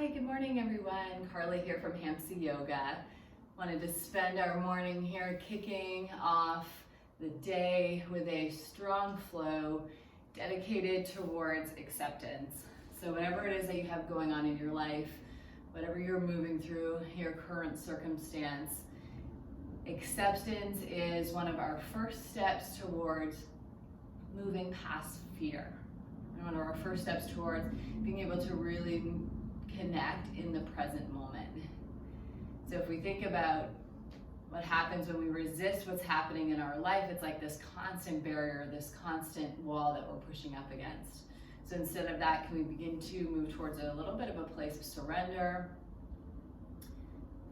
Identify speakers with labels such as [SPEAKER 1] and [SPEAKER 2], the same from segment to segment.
[SPEAKER 1] Hi, good morning everyone. Carla here from Hamsa Yoga. Wanted to spend our morning here kicking off the day with a strong flow dedicated towards acceptance. So whatever it is that you have going on in your life, whatever you're moving through, your current circumstance, acceptance is one of our first steps towards moving past fear. And one of our first steps towards being able to really connect in the present moment. So if we think about what happens when we resist what's happening in our life, it's like this constant barrier, this constant wall that we're pushing up against. So instead of that, can we begin to move towards a little bit of a place of surrender,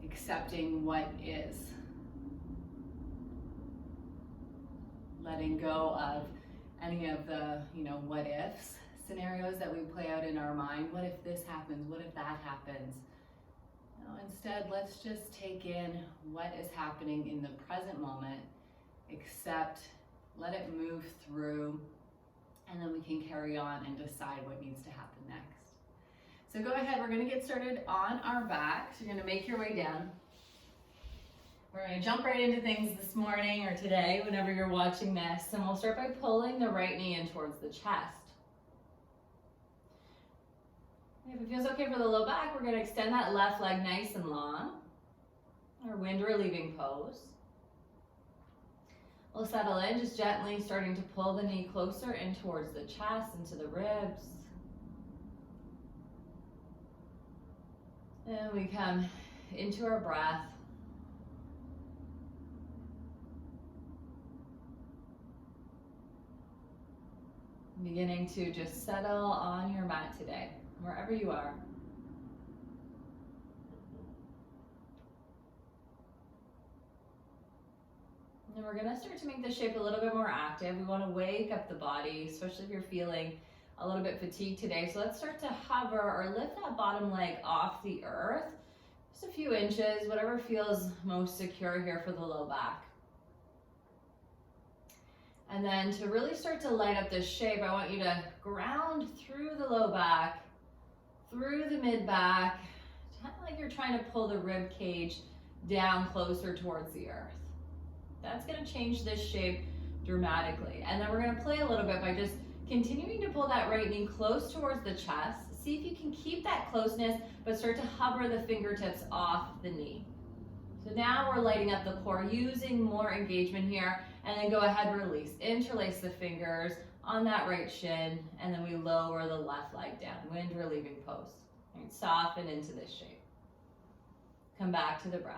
[SPEAKER 1] accepting what is, letting go of any of the, what ifs scenarios that we play out in our mind. What if this happens? What if that happens? Instead, let's just take in what is happening in the present moment, accept, let it move through, and then we can carry on and decide what needs to happen next. So go ahead, we're gonna get started on our backs. You're gonna make your way down. We're gonna jump right into things this morning or today, whenever you're watching this, and we'll start by pulling the right knee in towards the chest. If it feels okay for the low back, we're going to extend that left leg nice and long, our wind relieving pose. We'll settle in, just gently starting to pull the knee closer in towards the chest, into the ribs. And we come into our breath. Beginning to just settle on your mat today, wherever you are. And we're going to start to make the shape a little bit more active. We want to wake up the body, especially if you're feeling a little bit fatigued today. So let's start to hover or lift that bottom leg off the earth, just a few inches, whatever feels most secure here for the low back. And then to really start to light up this shape, I want you to ground through the low back, through the mid back, kind of like you're trying to pull the rib cage down closer towards the earth. That's going to change this shape dramatically. And then we're going to play a little bit by just continuing to pull that right knee close towards the chest. See if you can keep that closeness, but start to hover the fingertips off the knee. So now we're lighting up the core, using more engagement here, and then go ahead and release. Interlace the fingers on that right shin, and then we lower the left leg down, wind relieving pose. Right, soften into this shape. Come back to the breath.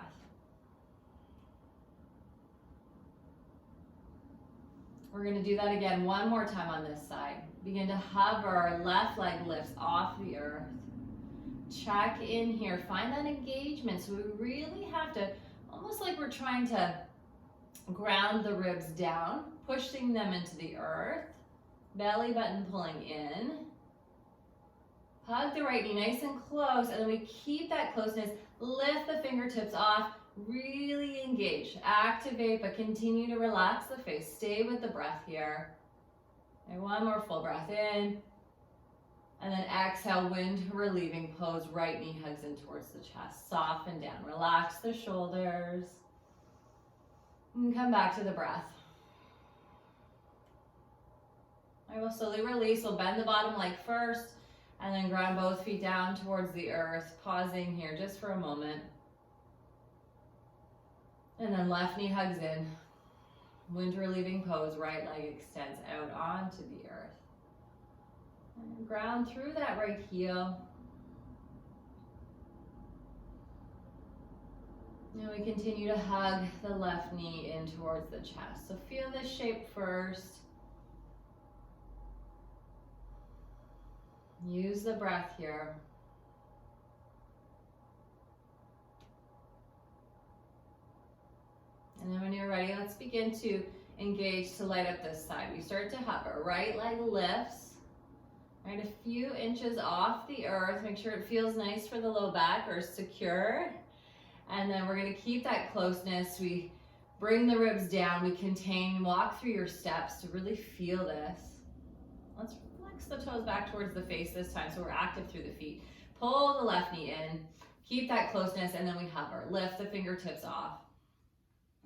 [SPEAKER 1] We're going to do that again one more time on this side. Begin to hover, left leg lifts off the earth. Check in here, find that engagement. So we really have to, almost like we're trying to ground the ribs down, pushing them into the earth, belly button pulling in. Hug the right knee nice and close, and then we keep that closeness, lift the fingertips off, really engage, activate, but continue to relax the face. Stay with the breath here. And one more full breath in. And then exhale, wind relieving pose, right knee hugs in towards the chest. Soften down, relax the shoulders. And come back to the breath. I will slowly release, we'll bend the bottom leg first, and then ground both feet down towards the earth, pausing here just for a moment. And then left knee hugs in, wind relieving pose, right leg extends out onto the earth. And ground through that right heel. And we continue to hug the left knee in towards the chest. So feel this shape first. Use the breath here. And then when you're ready, let's begin to engage to light up this side. We start to hover. Right leg lifts. Right, a few inches off the earth. Make sure it feels nice for the low back or secure. And then we're going to keep that closeness. We bring the ribs down. We contain, walk through your steps to really feel this. Let's flex the toes back towards the face this time so we're active through the feet. Pull the left knee in, keep that closeness, and then we hover. Lift the fingertips off.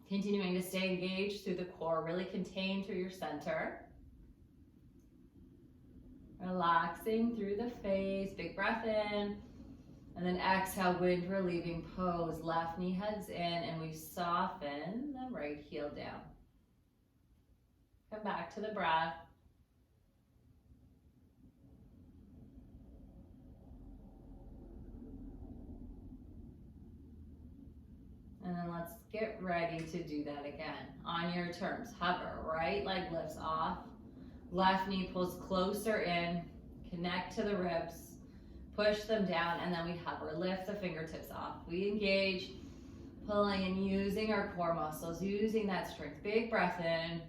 [SPEAKER 1] Continuing to stay engaged through the core, really contained through your center. Relaxing through the face, big breath in, and then exhale, wind relieving pose. Left knee heads in, and we soften the right heel down. Come back to the breath. And then let's get ready to do that again. On your terms, hover, right leg lifts off, left knee pulls closer in, connect to the ribs, push them down, and then we hover, lift the fingertips off. We engage, pulling and using our core muscles, using that strength. Big breath in,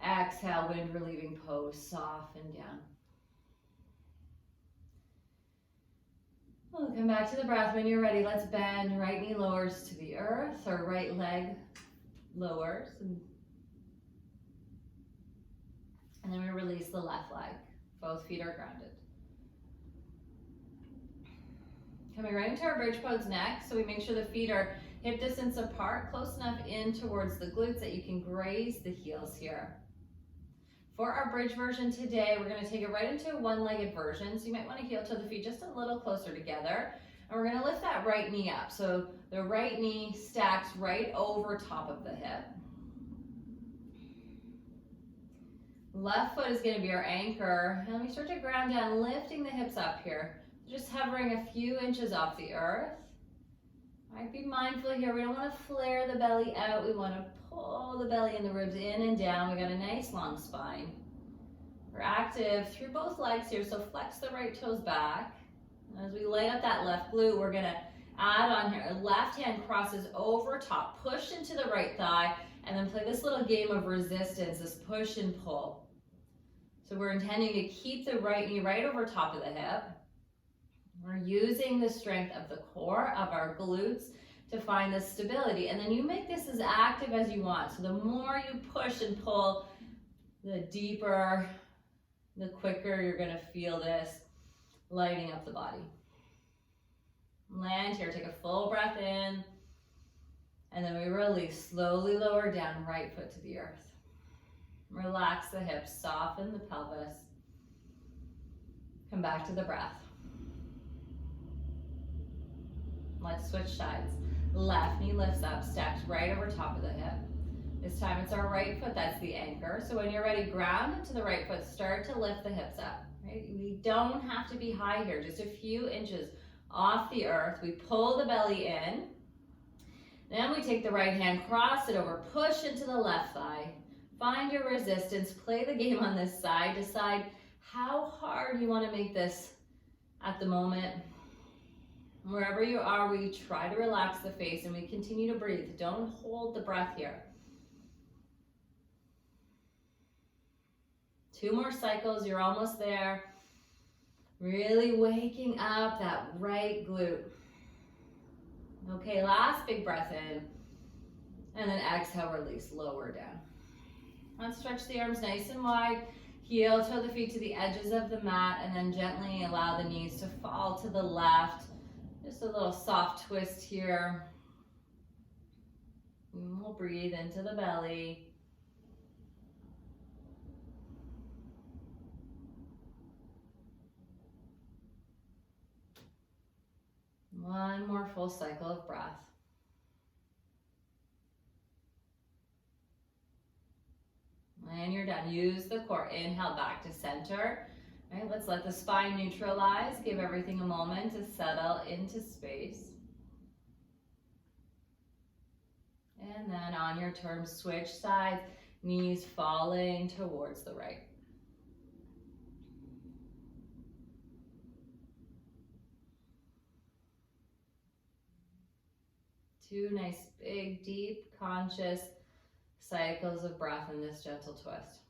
[SPEAKER 1] exhale, wind relieving pose, soften down. We'll come back to the breath. When you're ready, let's bend. Right knee lowers to the earth, or right leg lowers. And then we release the left leg. Both feet are grounded. Coming right into our bridge pose next. So we make sure the feet are hip distance apart, close enough in towards the glutes that you can graze the heels here. For our bridge version today, we're going to take it right into a one-legged version. So you might want to heel to the feet just a little closer together. And we're going to lift that right knee up. So the right knee stacks right over top of the hip. Left foot is going to be our anchor. And we start to ground down, lifting the hips up here. Just hovering a few inches off the earth. All right, be mindful here. We don't want to flare the belly out. We want to pull the belly and the ribs in and down. We got a nice long spine. We're active through both legs here, so flex the right toes back. As we light up that left glute, we're gonna add on here. Left hand crosses over top, push into the right thigh, and then play this little game of resistance, this push and pull. So we're intending to keep the right knee right over top of the hip. We're using the strength of the core of our glutes to find the stability, and then you make this as active as you want. So the more you push and pull, the deeper, the quicker you're going to feel this lighting up the body. Land here, take a full breath in, and then we release, slowly lower down, right foot to the earth. Relax the hips, soften the pelvis. Come back to the breath. Let's switch sides. Left knee lifts up, stacks right over top of the hip. This time it's our right foot that's the anchor. So when you're ready, ground into the right foot, start to lift the hips up. Right? We don't have to be high here, just a few inches off the earth. We pull the belly in. Then we take the right hand, cross it over, push into the left thigh. Find your resistance, play the game on this side. Decide how hard you want to make this at the moment. Wherever you are, we try to relax the face and we continue to breathe. Don't hold the breath here. 2 more cycles, you're almost there. Really waking up that right glute. Okay, last big breath in. And then exhale, release, lower down. Let's stretch the arms nice and wide. Heel toe the feet to the edges of the mat, and then gently allow the knees to fall to the left. Just a little soft twist here. And we'll breathe into the belly. One more full cycle of breath. And you're done. Use the core. Inhale back to center. All right, let's let the spine neutralize. Give everything a moment to settle into space. And then on your term, switch sides, knees falling towards the right. Two nice, big, deep, conscious cycles of breath in this gentle twist.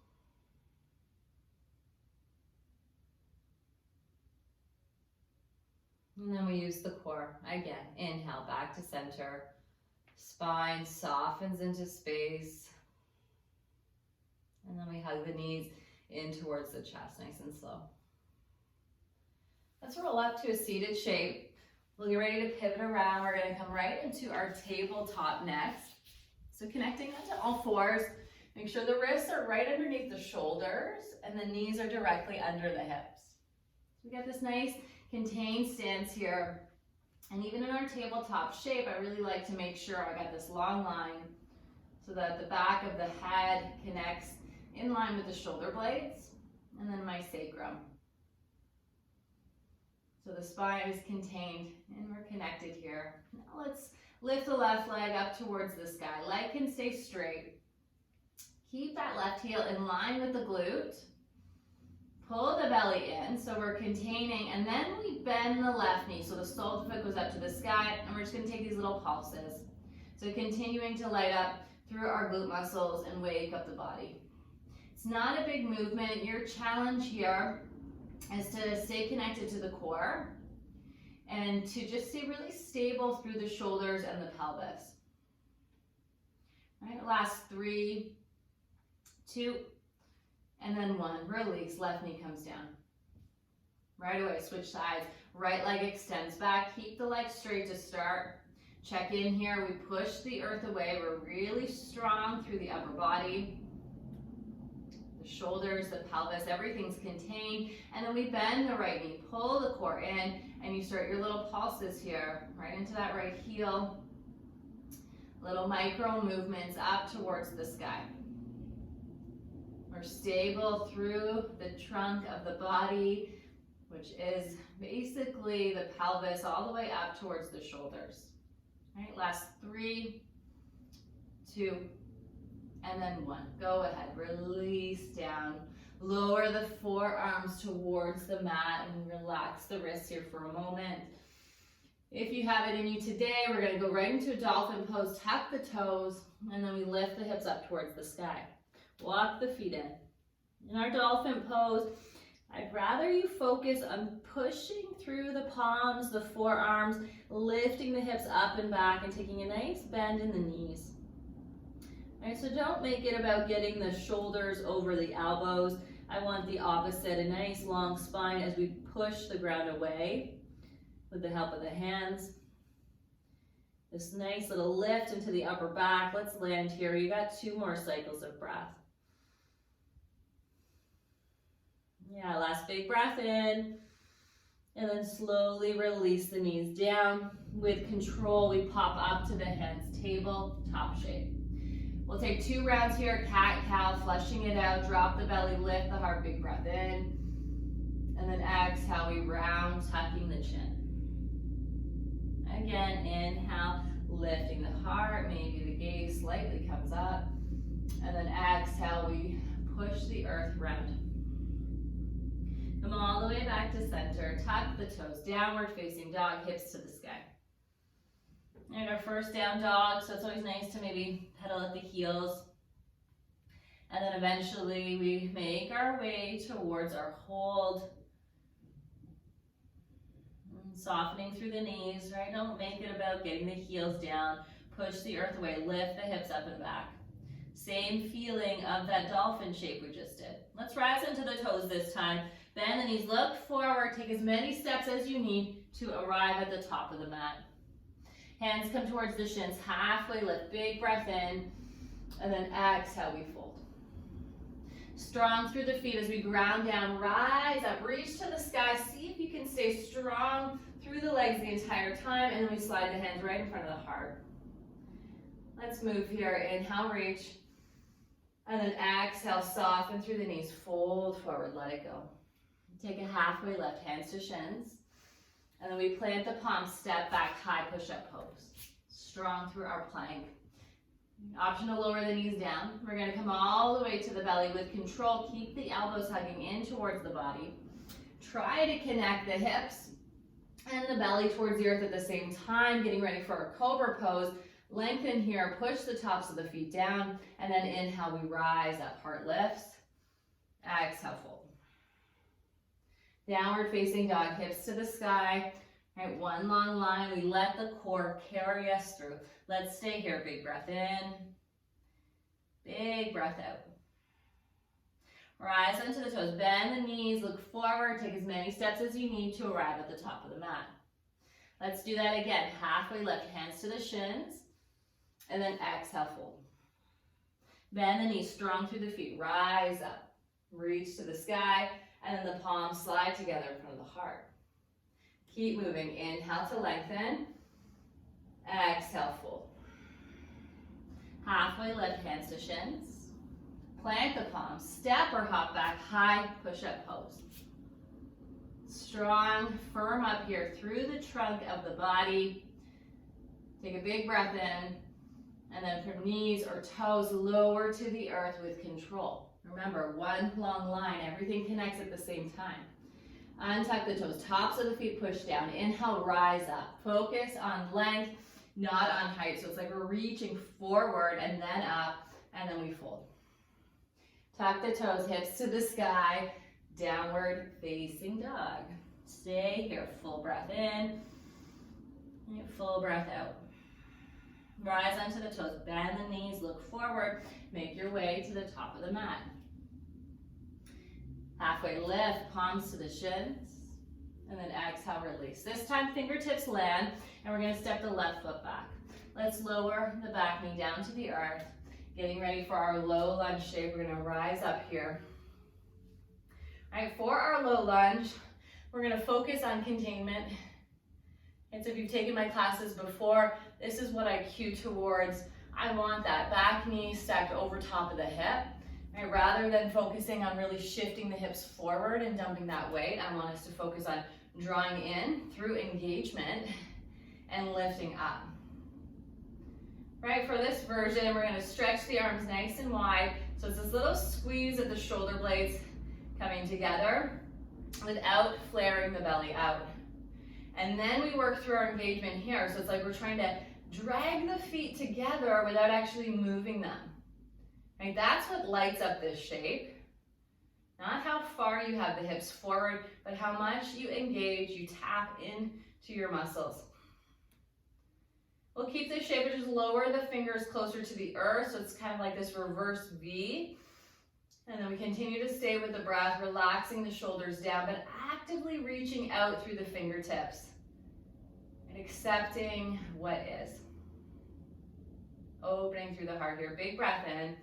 [SPEAKER 1] And then we use the core. Again, inhale back to center. Spine softens into space. And then we hug the knees in towards the chest, nice and slow. Let's roll up to a seated shape. We'll get ready to pivot around. We're gonna come right into our tabletop next. So connecting onto all fours, make sure the wrists are right underneath the shoulders and the knees are directly under the hips. So we got this nice contained stance here. And even in our tabletop shape, I really like to make sure I got this long line so that the back of the head connects in line with the shoulder blades and then my sacrum. So the spine is contained and we're connected here. Now let's lift the left leg up towards the sky. Leg can stay straight. Keep that left heel in line with the glute. Pull the belly in, so we're containing, and then we bend the left knee. So the sole of the foot goes up to the sky, and we're just gonna take these little pulses. So continuing to light up through our glute muscles and wake up the body. It's not a big movement. Your challenge here is to stay connected to the core and to just stay really stable through the shoulders and the pelvis. All right, last 3, 2, and then 1. Release, left knee comes down. Right away, switch sides. Right leg extends back. Keep the leg straight to start. Check in here. We push the earth away. We're really strong through the upper body. The shoulders, the pelvis, everything's contained. And then we bend the right knee. Pull the core in, and you start your little pulses here. Right into that right heel. Little micro movements up towards the sky. We're stable through the trunk of the body, which is basically the pelvis all the way up towards the shoulders. All right, last 3, 2, and then 1. Go ahead, release down. Lower the forearms towards the mat and relax the wrists here for a moment. If you have it in you today, we're gonna go right into a dolphin pose, tuck the toes, and then we lift the hips up towards the sky. Walk the feet in. In our dolphin pose, I'd rather you focus on pushing through the palms, the forearms, lifting the hips up and back and taking a nice bend in the knees. All right, so don't make it about getting the shoulders over the elbows. I want the opposite, a nice long spine as we push the ground away with the help of the hands. This nice little lift into the upper back. Let's land here. You got 2 more cycles of breath. Yeah, last big breath in, and then slowly release the knees down. With control, we pop up to the hands, table, top shape. We'll take 2 rounds here, cat-cow, flushing it out, drop the belly, lift the heart, big breath in, and then exhale, we round, tucking the chin. Again, inhale, lifting the heart, maybe the gaze slightly comes up, and then exhale, we push the earth round. Come all the way back to center, tuck the toes, downward facing dog, hips to the sky. And our first down dog, so it's always nice to maybe pedal at the heels. And then eventually we make our way towards our hold. Softening through the knees, right? Don't make it about getting the heels down. Push the earth away, lift the hips up and back. Same feeling of that dolphin shape we just did. Let's rise into the toes this time. Bend the knees, look forward, take as many steps as you need to arrive at the top of the mat. Hands come towards the shins, halfway lift, big breath in, and then exhale, we fold. Strong through the feet as we ground down, rise up, reach to the sky, see if you can stay strong through the legs the entire time, and then we slide the hands right in front of the heart. Let's move here, inhale, reach, and then exhale, soften through the knees, fold forward, let it go. Take a halfway lift, hands to shins. And then we plant the palms, step back, high push-up pose. Strong through our plank. Option to lower the knees down. We're gonna come all the way to the belly with control. Keep the elbows hugging in towards the body. Try to connect the hips and the belly towards the earth at the same time, getting ready for our cobra pose. Lengthen here, push the tops of the feet down, and then inhale, we rise up, heart lifts. Exhale, fold. Downward facing dog, hips to the sky. All right, 1 long line. We let the core carry us through. Let's stay here. Big breath in. Big breath out. Rise onto the toes, bend the knees, look forward, take as many steps as you need to arrive at the top of the mat. Let's do that again. Halfway lift, hands to the shins, and then exhale, fold. Bend the knees, strong through the feet, rise up, reach to the sky, and then the palms slide together in front of the heart. Keep moving, inhale to lengthen, exhale, fold. Halfway lift, hands to shins, plant the palms, step or hop back, high push-up pose. Strong, firm up here through the trunk of the body. Take a big breath in, and then from knees or toes, lower to the earth with control. Remember, one long line, everything connects at the same time. Untuck the toes, tops of the feet push down. Inhale, rise up. Focus on length, not on height. So it's like we're reaching forward and then up, and then we fold. Tuck the toes, hips to the sky, downward facing dog. Stay here, full breath in, and full breath out. Rise onto the toes, bend the knees, look forward, make your way to the top of the mat. Halfway lift, palms to the shins, and then exhale, release. This time fingertips land, and we're gonna step the left foot back. Let's lower the back knee down to the earth. Getting ready for our low lunge shape. We're gonna rise up here. All right, for our low lunge, we're gonna focus on containment. And so if you've taken my classes before, this is what I cue towards. I want that back knee stacked over top of the hip. Right? Rather than focusing on really shifting the hips forward and dumping that weight, I want us to focus on drawing in through engagement and lifting up. Right, for this version, we're gonna stretch the arms nice and wide. So it's this little squeeze of the shoulder blades coming together without flaring the belly out. And then we work through our engagement here. So it's like we're trying to drag the feet together without actually moving them. Right? That's what lights up this shape. Not how far you have the hips forward, but how much you engage, you tap into your muscles. We'll keep this shape, which is lower the fingers closer to the earth. So it's kind of like this reverse V. And then we continue to stay with the breath, relaxing the shoulders down, but actively reaching out through the fingertips and accepting what is. Opening through the heart here. Big breath in.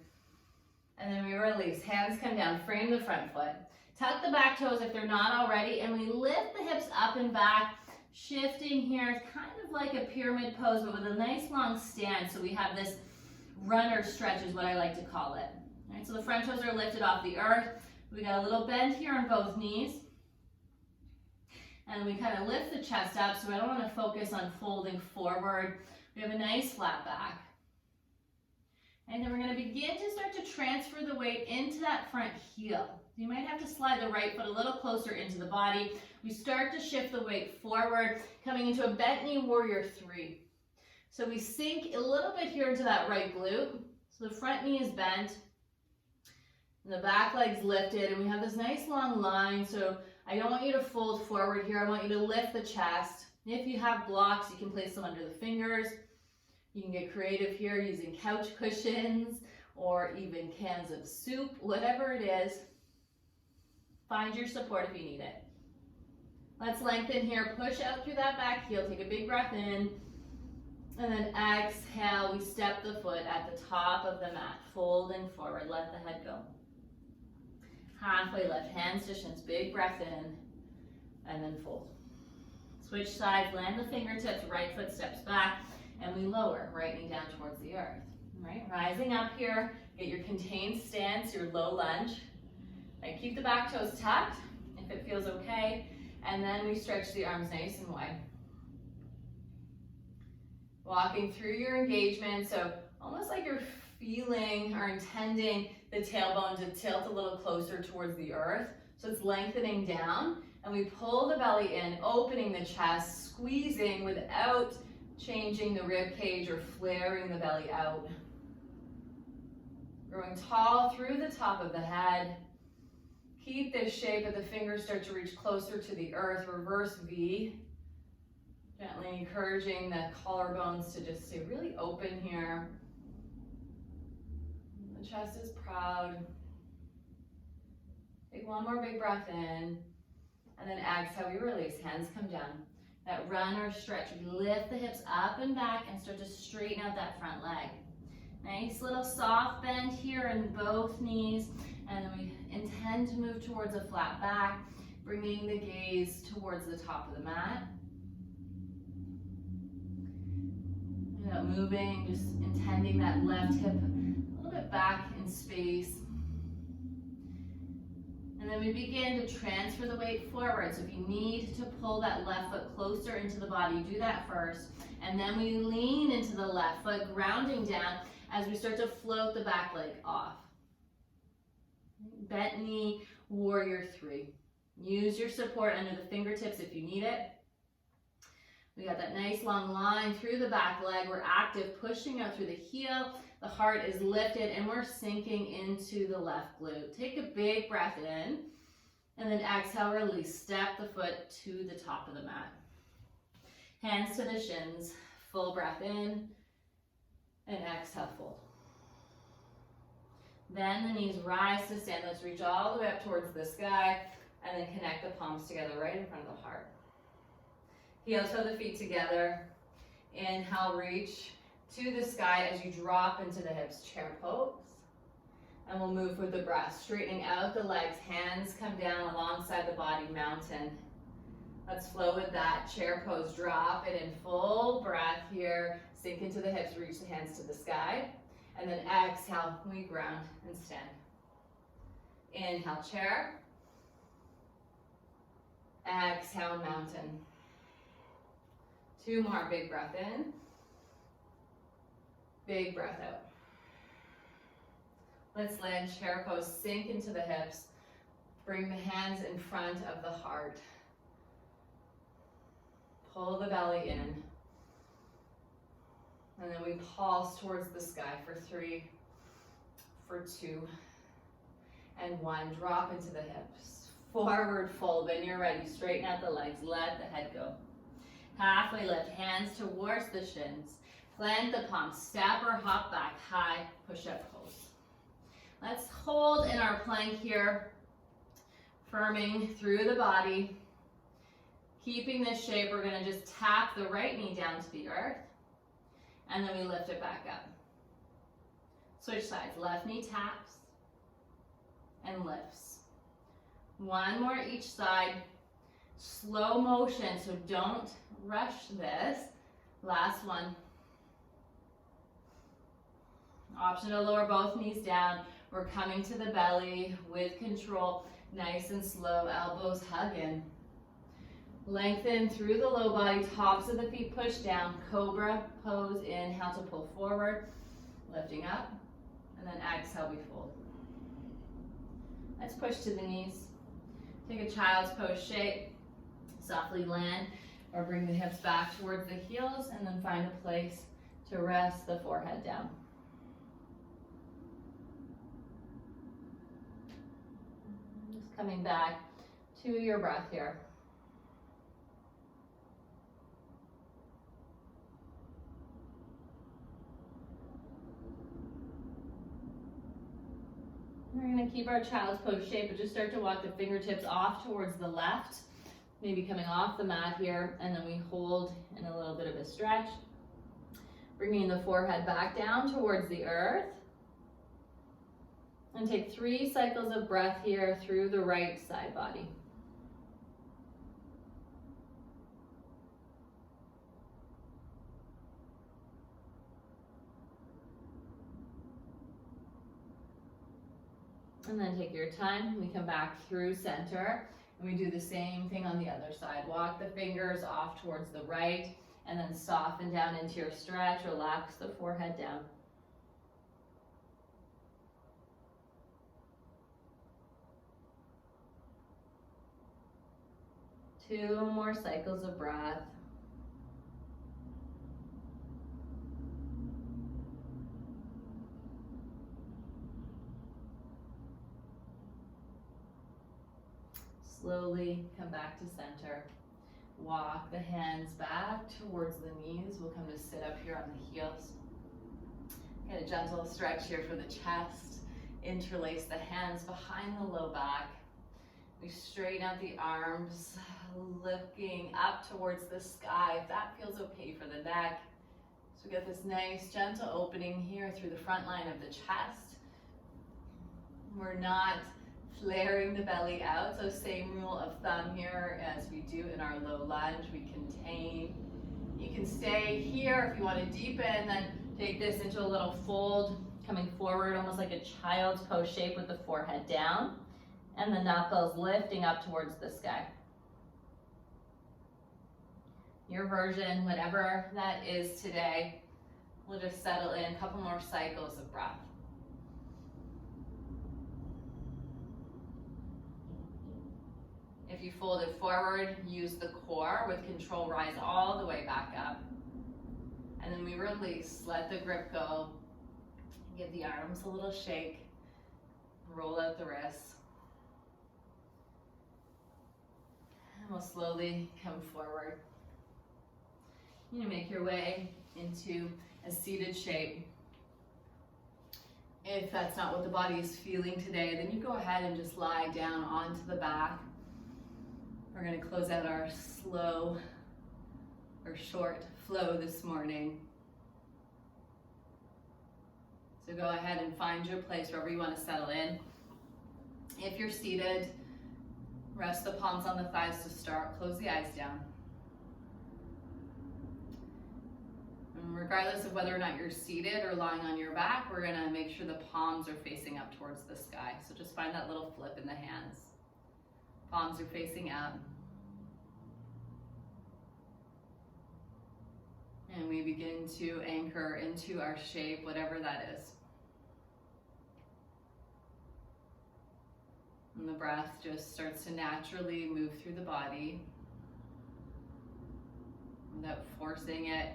[SPEAKER 1] And then we release. Hands come down. Frame the front foot. Tuck the back toes if they're not already. And we lift the hips up and back. Shifting here. It's kind of like a pyramid pose, but with a nice long stand. So we have this runner stretch is what I like to call it. All right, so the front toes are lifted off the earth. We got a little bend here on both knees. And we kind of lift the chest up, so I don't want to focus on folding forward. We have a nice flat back. And then we're going to begin to start to transfer the weight into that front heel. You might have to slide the right foot a little closer into the body. We start to shift the weight forward, coming into a bent knee warrior 3. So we sink a little bit here into that right glute. So the front knee is bent. And the back leg's lifted, and we have this nice long line. So I don't want you to fold forward here. I want you to lift the chest. If you have blocks, you can place them under the fingers. You can get creative here using couch cushions or even cans of soup, whatever it is. Find your support if you need it. Let's lengthen here. Push out through that back heel. Take a big breath in. And then exhale. We step the foot at the top of the mat. Folding forward. Let the head go. Halfway lift, hands to shins, big breath in, and then fold. Switch sides, land the fingertips, right foot steps back, and we lower, right knee down towards the earth. All right, rising up here, get your contained stance, your low lunge. Right, keep the back toes tucked, if it feels okay, and then we stretch the arms nice and wide. Walking through your engagement, so almost like you're feeling or intending the tailbone to tilt a little closer towards the earth. So it's lengthening down, and we pull the belly in, opening the chest, squeezing without changing the rib cage or flaring the belly out. Growing tall through the top of the head. Keep this shape as the fingers start to reach closer to the earth, reverse V. Gently encouraging the collarbones to just stay really open here. The chest is proud. Take one more big breath in, and then exhale, we release, hands come down. That run or stretch, we lift the hips up and back and start to straighten out that front leg. Nice little soft bend here in both knees, and then we intend to move towards a flat back, bringing the gaze towards the top of the mat. Without moving, just intending that left hip a little bit back in space. And then we begin to transfer the weight forward. So if you need to pull that left foot closer into the body, do that first. And then we lean into the left foot, grounding down as we start to float the back leg off. Bent knee, warrior three. Use your support under the fingertips if you need it. We got that nice long line through the back leg. We're active, pushing out through the heel. The heart is lifted and we're sinking into the left glute. Take a big breath in and then exhale, release. Step the foot to the top of the mat. Hands to the shins. Full breath in and exhale, fold. Then the knees rise to stand. Let's reach all the way up towards the sky and then connect the palms together right in front of the heart. Heel toe the feet together. Inhale, reach to the sky as you drop into the hips, chair pose. And we'll move with the breath, straightening out the legs, hands come down alongside the body, mountain. Let's flow with that, chair pose, drop it in, full breath here, sink into the hips, reach the hands to the sky. And then exhale, we ground and stand. Inhale, chair. Exhale, mountain. Two more, big breath in. Big breath out. Let's land chair pose, sink into the hips. Bring the hands in front of the heart. Pull the belly in. And then we pulse towards the sky for 3, for 2, and 1. Drop into the hips. Forward fold. When you're ready, straighten out the legs. Let the head go. Halfway lift, hands towards the shins. Plant the palms, step or hop back, high push-up pose. Let's hold in our plank here, firming through the body. Keeping this shape, we're gonna just tap the right knee down to the earth, and then we lift it back up. Switch sides, left knee taps and lifts. One more each side, slow motion, so don't rush this. Last one. Option to lower both knees down. We're coming to the belly with control, nice and slow, elbows hug in. Lengthen through the low body, tops of the feet push down, cobra pose, inhale to pull forward, lifting up, and then exhale, we fold. Let's push to the knees. Take a child's pose shape, softly land, or bring the hips back towards the heels, and then find a place to rest the forehead down. Just coming back to your breath here. We're going to keep our child's pose shape, but just start to walk the fingertips off towards the left, maybe coming off the mat here, and then we hold in a little bit of a stretch, bringing the forehead back down towards the earth, and take 3 cycles of breath here through the right side body. And then take your time, we come back through center, and we do the same thing on the other side. Walk the fingers off towards the right, and then soften down into your stretch, relax the forehead down. Two more cycles of breath. Slowly come back to center. Walk the hands back towards the knees. We'll come to sit up here on the heels. Get a gentle stretch here for the chest. Interlace the hands behind the low back. We straighten out the arms, looking up towards the sky, if that feels okay for the neck. So we get this nice gentle opening here through the front line of the chest. We're not flaring the belly out, so same rule of thumb here as we do in our low lunge. We contain. You can stay here if you want to deepen, then take this into a little fold, coming forward almost like a child's pose shape with the forehead down and the knuckles lifting up towards the sky. Your version, whatever that is today, we'll just settle in a couple more cycles of breath. If you fold it forward, use the core with control, rise all the way back up. And then we release, let the grip go. Give the arms a little shake. Roll out the wrists. And we'll slowly come forward. You're gonna make your way into a seated shape. If that's not what the body is feeling today, then you go ahead and just lie down onto the back. We're going to close out our slow or short flow this morning. So go ahead and find your place wherever you want to settle in. If you're seated, rest the palms on the thighs to start. Close the eyes down. And regardless of whether or not you're seated or lying on your back, we're going to make sure the palms are facing up towards the sky. So just find that little flip in the hands. Palms are facing up. And we begin to anchor into our shape, whatever that is. And the breath just starts to naturally move through the body without forcing it.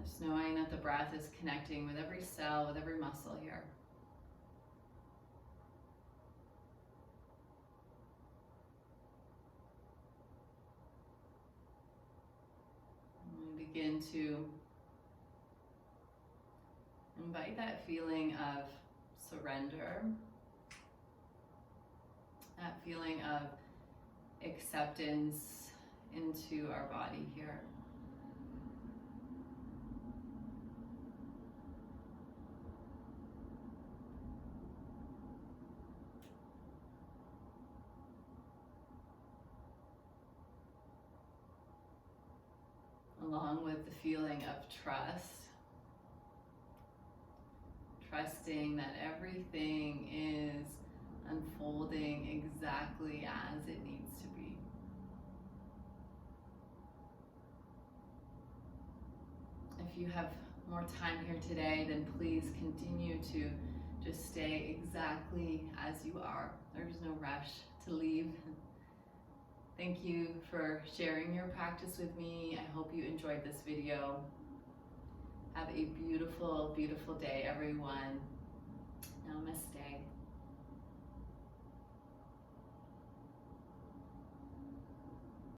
[SPEAKER 1] Just knowing that the breath is connecting with every cell, with every muscle here. Begin to invite that feeling of surrender, that feeling of acceptance into our body here. Along with the feeling of trust, trusting that everything is unfolding exactly as it needs to be. If you have more time here today, then please continue to just stay exactly as you are. There's no rush to leave. Thank you for sharing your practice with me. I hope you enjoyed this video. Have a beautiful, beautiful day, everyone.